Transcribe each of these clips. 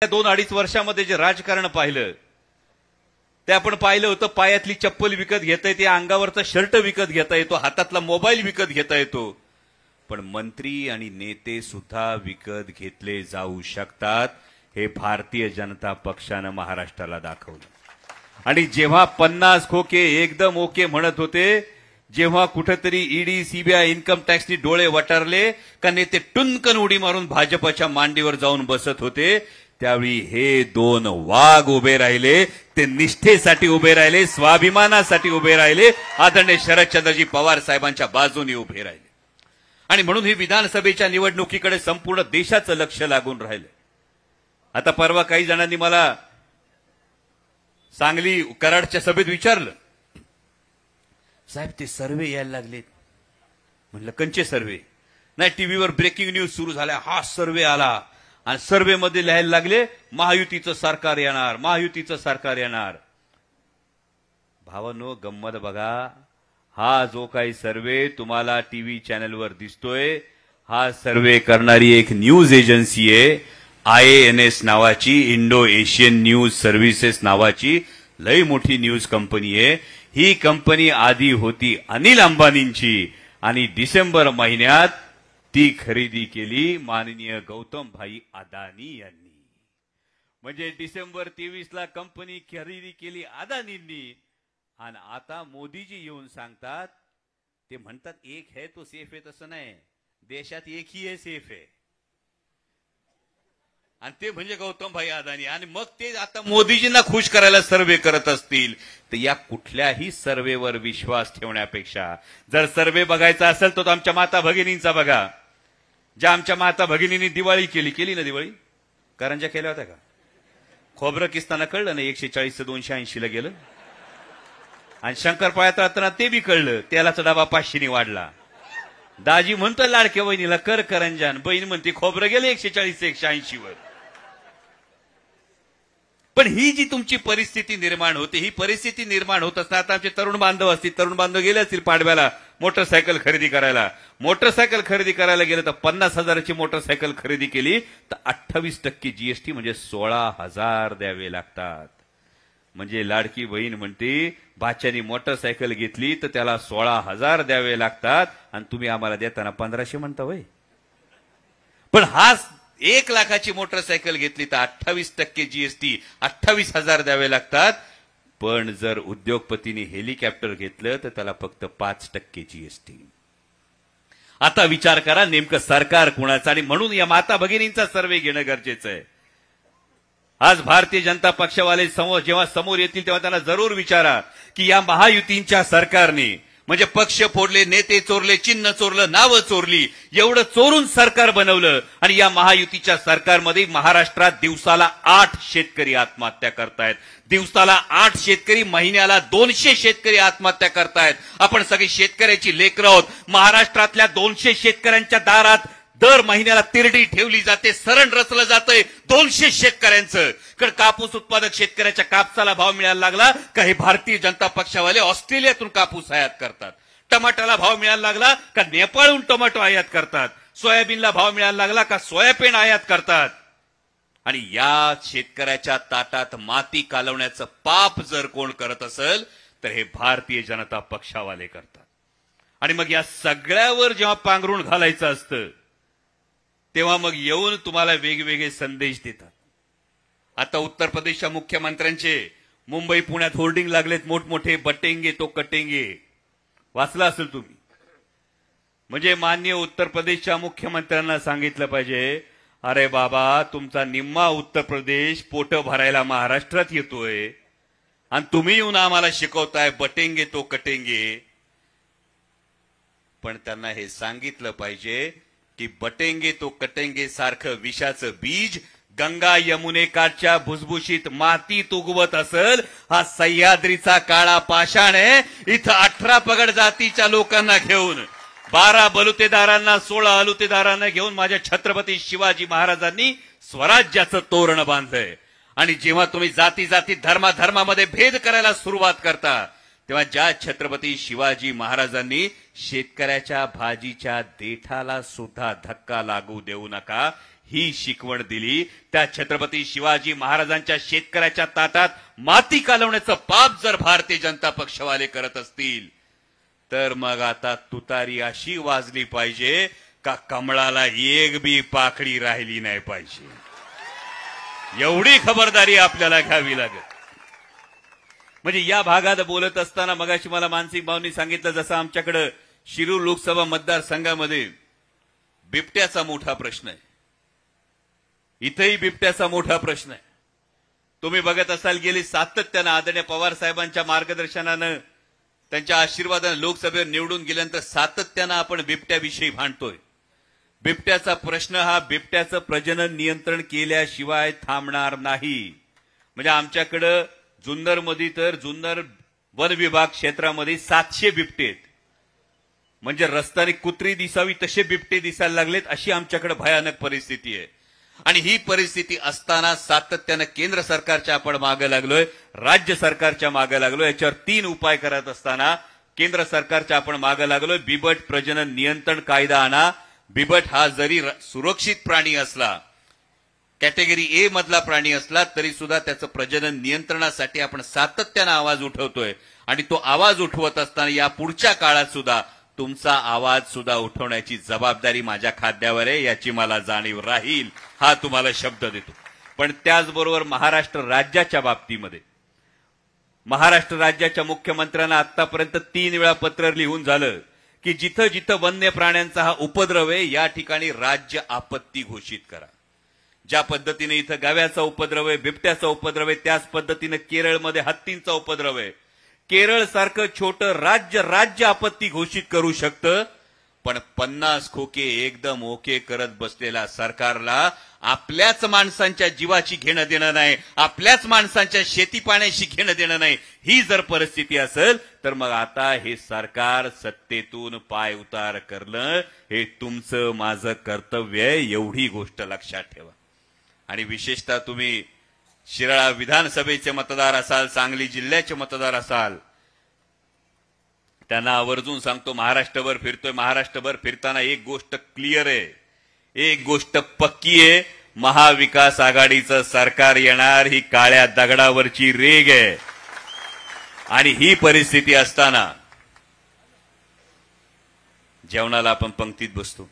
2-2.5 वर्षामध्ये जे राजकारण पाहिलं ते आपण पाहिलं होतं. पायातली चप्पल विकत घेता येते, अंगावरचा शर्ट विकत घेता येतो, हातातला मोबाईल विकत घेता येतो. पण मंत्री आणि नेते सुद्धा विकत घेतले जाऊ शकतात हे भारतीय जनता पक्षानं महाराष्ट्राला दाखवलं. आणि जेव्हा 50 खोके एकदम ओके म्हणत होते, जेव्हा कुठेतरी ईडी सीबीआय इन्कम टॅक्सनी डोळे वटारले का नेते टुनकन उडी मारून भाजपच्या मांडीवर जाऊन बसत होते, त्यावेळी हे दोन वाघ उभे राहिले. ते निष्ठेसाठी उभे राहिले, स्वाभिमानासाठी उभे राहिले, आदरणीय शरदचंद्रजी पवार साहेबांच्या बाजूने उभे राहिले. आणि म्हणून ही विधानसभेच्या निवडणुकीकडे संपूर्ण देशाचं लक्ष लागून राहिलं. आता परवा काही जणांनी मला सांगली कराडच्या सभेत विचारलं, साहेब ते सर्वे यायला लागलेत. म्हणलं कंचे सर्वे? नाही, टीव्हीवर ब्रेकिंग न्यूज सुरू झाल्या, हा सर्वे आला आणि सर्वे मध्ये लिहायला लागले महायुतीचं सरकार येणार, महायुतीचं सरकार येणार. भावांनो गंमत बघा, हा जो काही सर्वे तुम्हाला टीव्ही चॅनलवर दिसतोय, हा सर्वे करणारी एक न्यूज एजन्सी आहे, IANS नावाची, इंडो एशियन न्यूज सर्व्हिसेस नावाची लई मोठी न्यूज कंपनी आहे. ही कंपनी आधी होती अनिल अंबानींची आणि डिसेंबर महिन्यात ती खरेदी केली माननीय गौतम भाई अदानी यांनी. म्हणजे डिसेंबर 23ला कंपनी खरेदी केली अदानींनी. आणि आता मोदीजी येऊन सांगतात, ते म्हणतात एक है तो सेफ आहे. तसं नाही, देशात एकही आहे सेफ आहे, आणि ते म्हणजे गौतम भाई अदानी. आणि मग ते आता मोदीजींना खुश करायला सर्वे करत असतील तर या कुठल्याही सर्वेवर विश्वास ठेवण्यापेक्षा जर सर्वे बघायचा असेल तर आमच्या माता भगिनींचा बघा. ज्या आमच्या माता भगिनींनी दिवाळी केली ना, दिवाळी करंज्या केल्या होत्या का? खोबरं किस्ताना कळलं ना, 140 ते 280 ला गेलं. आणि शंकरपाळ्यात राहताना ते बी कळलं, तेलाचा डबा 500 ने वाढला. दाजी म्हणतो लाडक्या बहिणीला कर करंजान, बहीण म्हणते खोबरं गेलं 140 ते 180 वर. पण ही जी तुमची परिस्थिती निर्माण होते, ही परिस्थिती निर्माण होत असताना आता आमचे तरुण बांधव असतील, तरुण बांधव गेले असतील पाडव्याला मोटरसायकल खरेदी करायला. मोटरसायकल खरेदी करायला गेलं तर 50,000ची मोटरसायकल खरेदी केली तर 28% जीएसटी म्हणजे 16,000 द्यावे लागतात. म्हणजे लाडकी बहीण म्हणते बाच्यानी मोटरसायकल घेतली तर त्याला 16,000 द्यावे लागतात आणि तुम्ही आम्हाला देताना 1500 म्हणता होय. पण हा 1 लाखाची मोटरसायकल घेतली तर 28% जीएसटी 28,000 द्यावे लागतात. पण जर उद्योगपतीने हेलिकॉप्टर घेतलं तर त्याला फक्त 5% जीएसटी. आता विचार करा नेमकं सरकार कुणाचं. आणि म्हणून या माता भगिनींचा सर्वे घेणं गरजेचं आहे. आज भारतीय जनता पक्षवाले जेव्हा समोर येतील तेव्हा त्यांना जरूर विचारा की या महायुतींच्या सरकारने म्हणजे पक्ष फोडले, नेते चोरले, चिन्ह चोरलं, नावं चोरली, एवढं चोरून सरकार बनवलं. आणि या महायुतीच्या सरकारमध्ये महाराष्ट्रात दिवसाला 8 शेतकरी आत्महत्या करतायत. दिवसाला 8 शेतकरी, महिन्याला 200 शेतकरी आत्महत्या करतायत. आपण सगळी शेतकऱ्याची लेकरं आहोत. महाराष्ट्रातल्या 200 शेतकऱ्यांच्या दारात दर महिन्याला तिरडी ठेवली जाते, सरण रचलं जातंय 200 शेतकऱ्यांचं. कारण कापूस उत्पादक शेतकऱ्याच्या कापसाला भाव मिळायला लागला का हे भारतीय जनता पक्षावाले ऑस्ट्रेलियातून कापूस आयात करतात. टमाट्याला भाव मिळायला लागला का नेपाळहून टोमॅटो आयात करतात. सोयाबीनला भाव मिळायला लागला का सोयाबीन आयात करतात. आणि या शेतकऱ्याच्या ताटात माती कालवण्याचं पाप जर कोण करत असेल तर हे भारतीय जनता पक्षावाले करतात. आणि मग या सगळ्यावर जेव्हा पांघरून घालायचं असतं तेव्हा मग येऊन तुम्हाला वेगवेगळे संदेश देतात. आता उत्तर प्रदेशच्या मुख्यमंत्र्यांचे मुंबई पुण्यात होर्डिंग लागलेत मोठमोठे, बटेंगे तो कटेंगे. वाचला असेल तुम्ही. म्हणजे माननीय उत्तर प्रदेशच्या मुख्यमंत्र्यांना सांगितलं पाहिजे, अरे बाबा तुमचा निम्मा उत्तर प्रदेश पोट भरायला महाराष्ट्रात येतोय आणि तुम्ही येऊन आम्हाला शिकवताय बटेंगे तो कटेंगे. पण त्यांना हे सांगितलं पाहिजे की बटेंगे तो कटेंगे सारखं विषाचं बीज गंगा यमुनेकाठच्या भुसभुशीत मातीत उगवत असेल. हा सह्याद्रीचा काळा पाषाण आहे. इथं 18 पगड जातीच्या लोकांना घेऊन, 12 बलुतेदारांना, 16 अलुतेदारांना घेऊन माझ्या छत्रपती शिवाजी महाराजांनी स्वराज्याचं तोरण बांधलंय. आणि जेव्हा तुम्ही जाती जाती धर्मामध्ये भेद करायला सुरुवात करता तेव्हा ज्या छत्रपती शिवाजी महाराजांनी शेतकऱ्याच्या भाजीच्या देठाला सुद्धा धक्का लागू देऊ नका ही शिकवण दिली, त्या छत्रपती शिवाजी महाराजांच्या शेतकऱ्याच्या ताटात माती कालवण्याचं पाप जर भारतीय जनता पक्षवाले करत असतील तर मग आता तुतारी अशी वाजली पाहिजे का कमळाला एक बी पाकळी राहिली नाही पाहिजे, एवढी खबरदारी आपल्याला घ्यावी लागेल. म्हणजे या भागात बोलत असताना मगाशी मला मानसिंग भाऊंनी सांगितलं, जसं आमच्याकडे शिरूर लोकसभा मतदारसंघामध्ये बिबट्याचा मोठा प्रश्न आहे, इथेही बिबट्याचा मोठा प्रश्न आहे. तुम्ही बघत असाल गेली सातत्यानं आदरणीय पवार साहेबांच्या मार्गदर्शनानं, त्यांच्या आशीर्वादानं लोकसभेवर निवडून गेल्यानंतर सातत्यानं आपण बिबट्याविषयी भांडतोय. बिबट्याचा प्रश्न हा बिबट्याचं प्रजनन नियंत्रण केल्याशिवाय थांबणार नाही. म्हणजे आमच्याकडं जुन्नरमध्ये तर जुन्नर वन विभाग क्षेत्रामध्ये 700 बिबटे आहेत. म्हणजे रस्त्याने कुत्री दिसावी तसे बिबटे दिसायला लागलेत, अशी आमच्याकडे भयानक परिस्थिती आहे. आणि ही परिस्थिती असताना सातत्यानं केंद्र सरकारच्या आपण मागे लागलोय, राज्य सरकारच्या मागे लागलोय. याच्यावर 3 उपाय करत असताना केंद्र सरकारच्या आपण मागे लागलोय. बिबट प्रजनन नियंत्रण कायदा आणा. बिबट हा जरी सुरक्षित प्राणी असला, कॅटेगरी ए मधला प्राणी असला, तरी सुद्धा त्याचं प्रजनन नियंत्रणासाठी आपण सातत्यानं आवाज उठवतोय. आणि तो आवाज उठवत असताना या पुढच्या काळात सुद्धा तुमचा आवाज सुद्धा उठवण्याची जबाबदारी माझ्या खांद्यावर आहे, याची मला जाणीव राहील, हा तुम्हाला शब्द देतो. पण त्याचबरोबर महाराष्ट्र राज्याच्या बाबतीमध्ये महाराष्ट्र राज्याच्या मुख्यमंत्र्यांना आतापर्यंत 3 वेळा पत्र लिहून झालं की जिथं जिथं वन्य प्राण्यांचा हा उपद्रव आहे या ठिकाणी राज्य आपत्ती घोषित करा. ज्या पद्धतीने इथं गव्याचा उपद्रव आहे, बिबट्याचा उपद्रव आहे, त्याच पद्धतीने केरळमध्ये हत्तींचा उपद्रव आहे. केरळ सारखं छोटं राज्य आपत्ती घोषित करू शकतं, पण 50 खोके एकदम ओके करत बसलेल्या सरकारला आपल्याच माणसांच्या जीवाची घेणं देणं नाही, आपल्याच माणसांच्या शेती पाण्याशी घेणं देणं नाही. ही जर परिस्थिती असेल तर मग आता हे सरकार सत्तेतून पाय उतार करणं हे तुमचं माझं कर्तव्य आहे, एवढी गोष्ट लक्षात ठेवा. आणि विशेषतः तुम्ही शिराळा विधानसभेचे मतदार असाल, सांगली जिल्ह्याचे मतदार असाल, त्यांना आवर्जून सांगतो, महाराष्ट्रभर फिरतोय, महाराष्ट्रभर फिरताना एक गोष्ट क्लिअर आहे, एक गोष्ट पक्की आहे, महाविकास आघाडीचं सरकार येणार, ही काळ्या दगडावरची रेग आहे. आणि ही परिस्थिती असताना जेवणाला आपण पंक्तीत बसतो.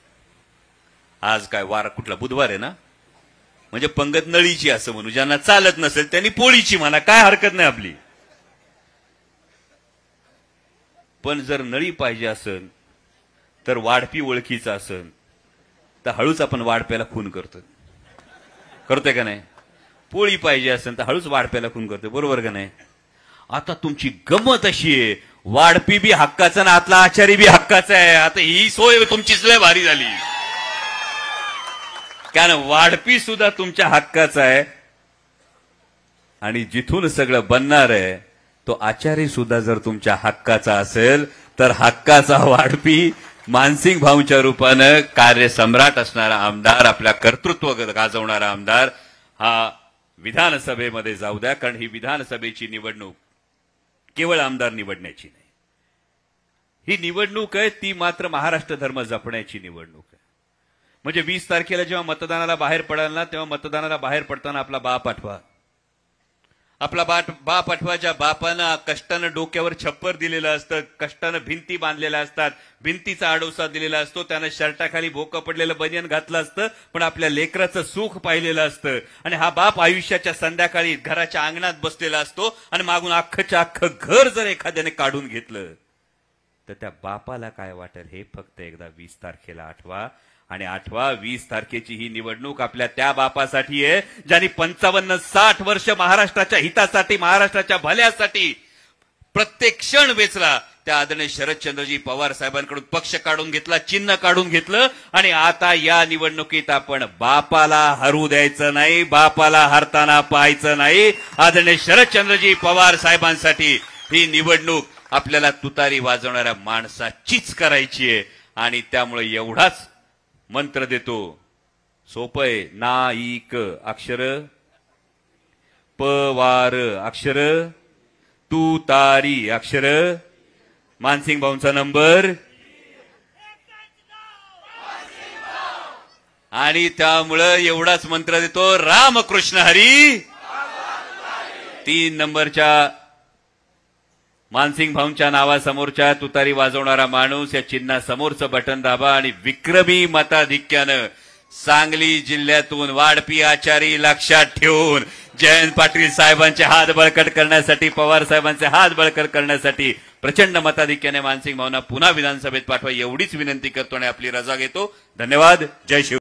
आज काय वार कुठला, बुधवार आहे ना, म्हणजे पंगत नळीची असं म्हणू, ज्यांना चालत नसेल त्यांनी पोळीची म्हणा, काय हरकत नाही आपली. पण जर नळी पाहिजे असेल तर वाढपी ओळखीचा असेल तर हळूच आपण वाढप्याला खून करतोय का नाही. पोळी पाहिजे असेल तर हळूच वाढप्याला खून करतोय, बरोबर का नाही. आता तुमची गंमत अशी आहे, वाढपी बी हक्काचा ना आतला आचारी बी हक्काचा आहे. आता ही सोय तुमचीच लय भारी झाली, कारण वाढपी सुद्धा तुमच्या हक्काचा आहे आणि जिथून सगळं बनणार आहे तो आचारी सुद्धा जर तुमच्या हक्काचा असेल तर हक्काचा वाढपी मानसिंग भाऊंच्या रूपानं कार्यसम्राट असणारा आमदार, आपल्या कर्तृत्व गाजवणारा आमदार हा विधानसभेमध्ये जाऊ द्या. कारण ही विधानसभेची निवडणूक केवळ आमदार निवडण्याची नाही, ही निवडणूक आहे ती मात्र महाराष्ट्र धर्म जपण्याची निवडणूक आहे. म्हणजे 20 तारखेला जेव्हा मतदानाला बाहेर पडाल ना, तेव्हा मतदानाला बाहेर पडताना आपला बाप आठवा, आपला बाप आठवा, ज्या बापानं कष्टानं डोक्यावर छप्पर दिलेलं असतं, कष्टानं भिंती बांधलेल्या असतात, भिंतीचा आडोसा दिलेला असतो, त्यानं शर्टाखाली भोकं पडलेलं बनियन घातलं असतं, पण आपल्या लेकराचं सुख पाहिलेलं असतं. आणि हा बाप आयुष्याच्या संध्याकाळी घराच्या अंगणात बसलेला असतो आणि मागून अख्खच्या अख्खं घर जर एखाद्याने काढून घेतलं तर त्या बापाला काय वाटेल हे फक्त एकदा 20 तारखेला आठवा. आणि आठवा, 20 तारखेची ही निवडणूक आपल्या त्या बापासाठी आहे ज्यांनी 55-60 वर्ष महाराष्ट्राच्या हितासाठी, महाराष्ट्राच्या भल्यासाठी प्रत्येक क्षण वेचला. त्या आदरणीय शरदचंद्रजी पवार साहेबांकडून पक्ष काढून घेतला, चिन्ह काढून घेतलं. आणि आता या निवडणुकीत आपण बापाला हरू द्यायचं नाही, बापाला हरताना पाहायचं नाही. आदरणीय शरदचंद्रजी पवार साहेबांसाठी ही निवडणूक आपल्याला तुतारी वाजवणाऱ्या माणसाचीच करायची आहे. आणि त्यामुळे एवढाच मंत्र देतो, सोपय, ना ई क अक्षर, प वार अक्षर, तू तारी अक्षर, मानसिंग भाऊंचा नंबर, आणि त्यामुळं एवढाच मंत्र देतो, रामकृष्ण हरी. 3 नंबरच्या मानसिंग भाऊंच्या नावासमोरच्या तुतारी वाजवणारा माणूस या चिन्हा समोरचं बटन दाबा आणि विक्रमी मताधिक्यानं सांगली जिल्ह्यातून वाढपी आचारी लक्षात ठेवून जयंत पाटील साहेबांचे हात बळकट करण्यासाठी, पवार साहेबांचे हात बळकट करण्यासाठी प्रचंड मताधिक्याने मानसिंग भाऊंना पुन्हा विधानसभेत पाठवा एवढीच विनंती करतो आणि आपली रजा घेतो. धन्यवाद. जय शिव.